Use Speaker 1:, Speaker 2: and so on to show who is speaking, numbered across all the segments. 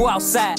Speaker 1: Go outside.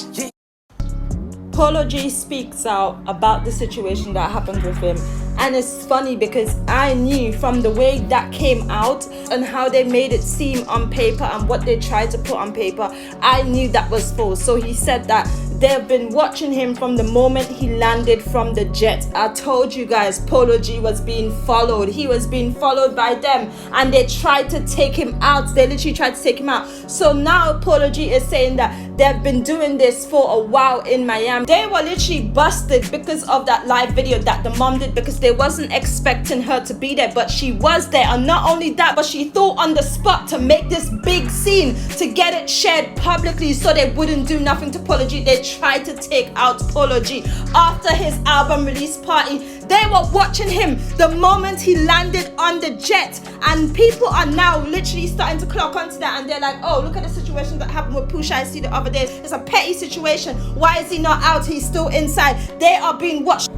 Speaker 2: Polo G speaks out about the situation that happened with him, and it's funny because I knew from the way that came out and how they made it seem on paper and what they tried to put on paper, I knew that was false. So he said that they've been watching him from the moment he landed from the jet. I told you guys, Polo G was being followed. He was being followed by them, and they tried to take him out. They literally tried to take him out. So now Polo G is saying that they've been doing this for a while in Miami. They were literally busted because of that live video that the mom did, because they wasn't expecting her to be there, but she was there. And not only that, but she thought on the spot to make this big scene to get it shared publicly so they wouldn't do nothing to Polo G. They tried to take out Polo G after his album release party. They were watching him the moment he landed on the jet, and people are now literally starting to clock onto that, and they're like, oh, look at the situation that happened with Pusha I see the other day. It's a petty situation. Why is he not out? He's still inside. They are being watched.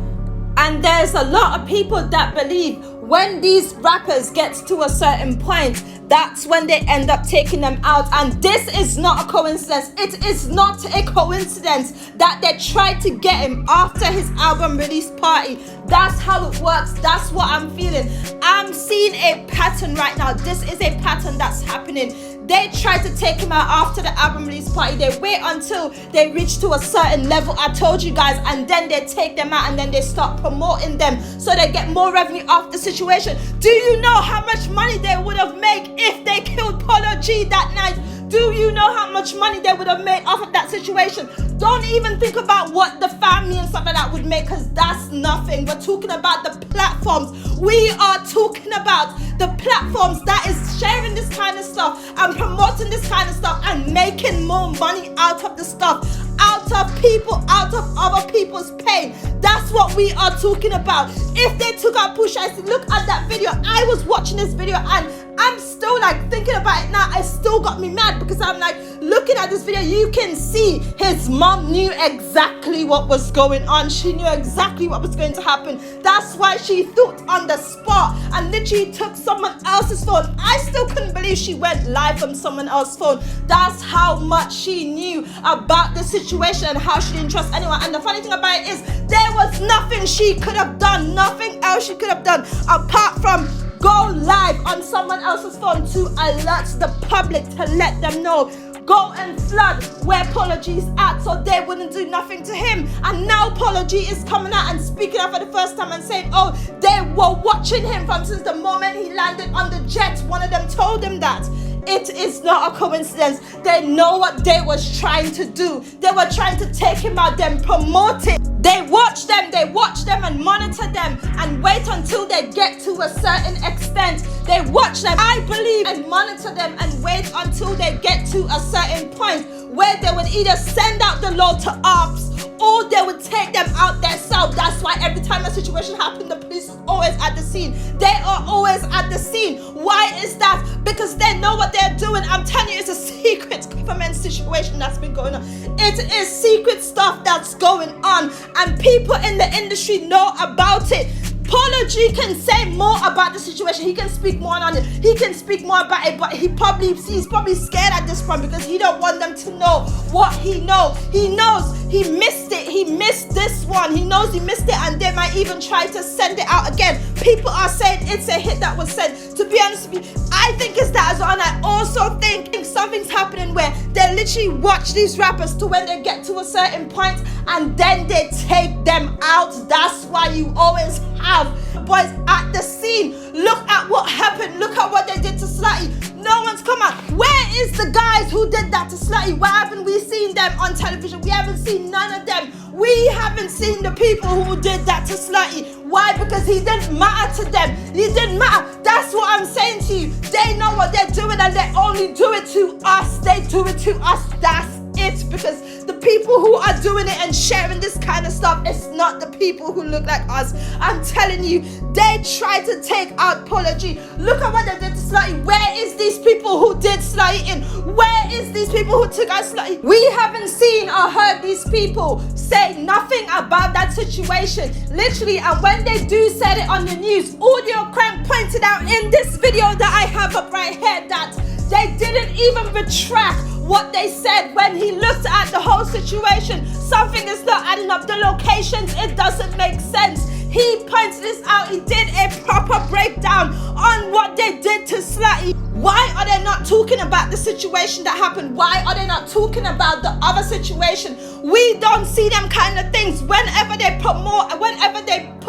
Speaker 2: And there's a lot of people that believe when these rappers get to a certain point, that's when they end up taking them out. And this is not a coincidence. It is not a coincidence that they tried to get him after his album release party. That's how it works. That's what I'm feeling. I'm seeing a pattern right now. This is a pattern that's happening. They try to take him out after the album release party. They wait until they reach to a certain level, I told you guys, and then they take them out, and then they start promoting them so they get more revenue off the situation. Do you know how much money they would have made if they killed Polo G that night? Do you know how much money they would have made off of that situation? Don't even think about what the family and stuff like that would make, because that's nothing. We're talking about the platforms. We are talking about the platforms that is sharing this kind of stuff and promoting this kind of stuff and making more money out of the stuff, out of people, out of other people's pain. That's what we are talking about. If they took out Pusha, I said, look at that video. I was watching this video and I'm still like thinking about it now. It still got me mad because I'm like looking at this video. You can see his mom knew exactly what was going on. She knew exactly what was going to happen. That's why she thought on the spot and literally took someone else's phone. I still couldn't believe she went live from someone else's phone. That's how much she knew about the situation and how she didn't trust anyone. And the funny thing about it is there was nothing she could have done, nothing else she could have done apart from go live on someone else's phone to alert the public, to let them know. Go and flood where Polo G is at so they wouldn't do nothing to him. And now Polo G is coming out and speaking out for the first time and saying, oh, they were watching him from since the moment he landed on the jet. One of them told him that. It is not a coincidence. They know what they was trying to do. They were trying to take him out, then promote it. They watch them and monitor them and wait until they get to a certain extent. They watch them, I believe, and monitor them and wait until they get to a certain point where they would either send out the law to ops or they would take them out themselves. That's why every time a situation happened, the police is always at the scene. They are always at the scene. Why is that? Because they know what they're doing. I'm telling you, it's a secret government situation that's been going on. It is secret stuff that's going on, and people in the industry know about it. Polo G can say more about the situation. He can speak more on it. He can speak more about it, but he's probably scared at this point because he don't want them to know what he knows. He knows he missed it. He missed this one. He knows he missed it, and they might even try to send it out again. People are saying it's a hit that was sent. To be honest with you, I think it's that as well. And I also think something's happening where they literally watch these rappers to when they get to a certain point and then they take them out. That's why you always have boys at the scene. Look at what happened. Look at what they did to Slutty. No one's come out. Where is the guys who did that to Slutty? Why haven't we seen them on television? We haven't seen none of them. We haven't seen the people who did that to Slutty. Why? Because he didn't matter to them. He didn't matter. That's what I'm saying to you. They know what they're doing and they only do it to us. They do it to us. That's it. Because the people who are doing it and sharing this kind of stuff, it's not the people who look like us. I'm telling you, they tried to take out Polo G. Look at what they did to Slutty. Where is these people who did Slutty in? Where is these people who took out Slutty? We haven't seen or heard these people say nothing about that situation. Literally, and when they do said it on the news, Audio Crank pointed out in this video that I have up right here that they didn't even retract what they said when he looked at the whole situation. Something is not adding up. The locations, it doesn't make sense. He points this out. He did a proper breakdown on what they did to Slutty. Why are they not talking about the situation that happened? Why are they not talking about the other situation? We don't see them kind of things. Whenever they put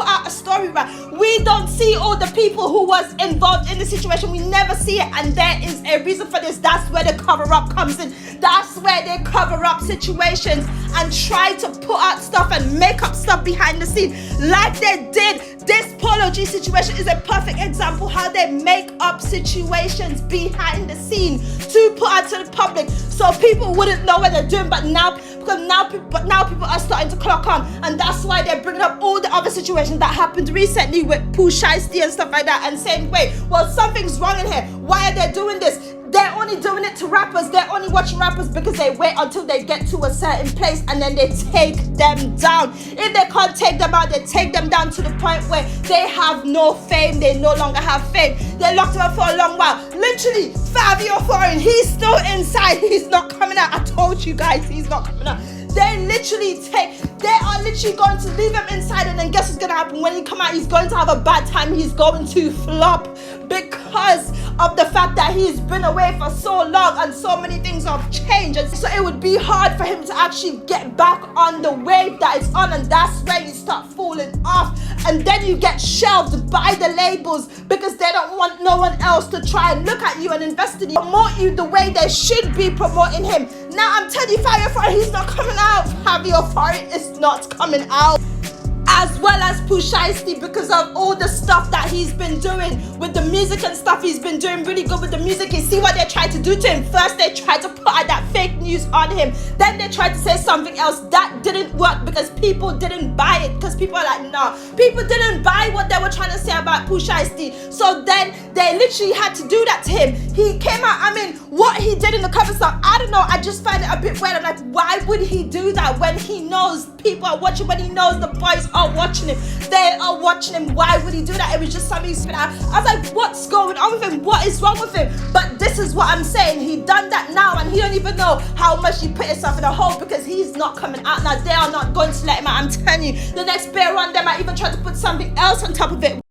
Speaker 2: out a story, right, we don't see all the people who was involved in the situation. We never see it, and there is a reason for this. That's where the cover-up comes in. That's where they cover up situations and try to put out stuff and make up stuff behind the scene like they did. This Polo G situation is a perfect example how they make up situations behind the scene to put out to the public so people wouldn't know what they're doing. But now people are starting to clock on, and that's why they're bringing up all the other situations that happened recently with Pooh Shiesty and stuff like that, and saying, wait, well, something's wrong in here. Why are they doing this? They're only doing it to rappers. They're only watching rappers because they wait until they get to a certain place and then they take them down. If they can't take them out, they take them down to the point where they have no fame. They no longer have fame. They locked him up for a long while. Literally, Fabio Foreign, he's still inside. He's not coming out. I told you guys, he's not coming out. They are literally going to leave him inside, and then guess what's going to happen? When he come out, he's going to have a bad time. He's going to flop because of the fact that he's been away for so long and so many things have changed. And so it would be hard for him to actually get back on the wave that is on, and that's where you start falling off. And then you get shelved by the labels because they don't want no one else to try and look at you and invest in you, promote you the way they should be promoting him. Now I'm telling you, Fabio Foreign, he's not coming out. Fabio Foreign is not coming out. As well as Pooh Shiesty, because of all the stuff that he's been doing with the music and stuff. He's been doing really good with the music. You see what they tried to do to him? First they tried to put out that fake news on him, then they tried to say something else. That didn't work because people didn't buy it, because people are like, nah, people didn't buy what they were trying to say about Pooh Shiesty. So then they literally had to do that to him. He came out, I mean, what he did in the cover song, I don't know, I just find it a bit weird. I'm like, why would he do that when he knows people are watching, when he knows the boys are watching him? They are watching him. Why would he do that? It was just something he spit out. I was like, what's going on with him? What is wrong with him? But this is what I'm saying. He done that now, and he don't even know how much he put himself in a hole because he's not coming out now. They are not going to let him out. I'm telling you, the next bear run, they might even try to put something else on top of it.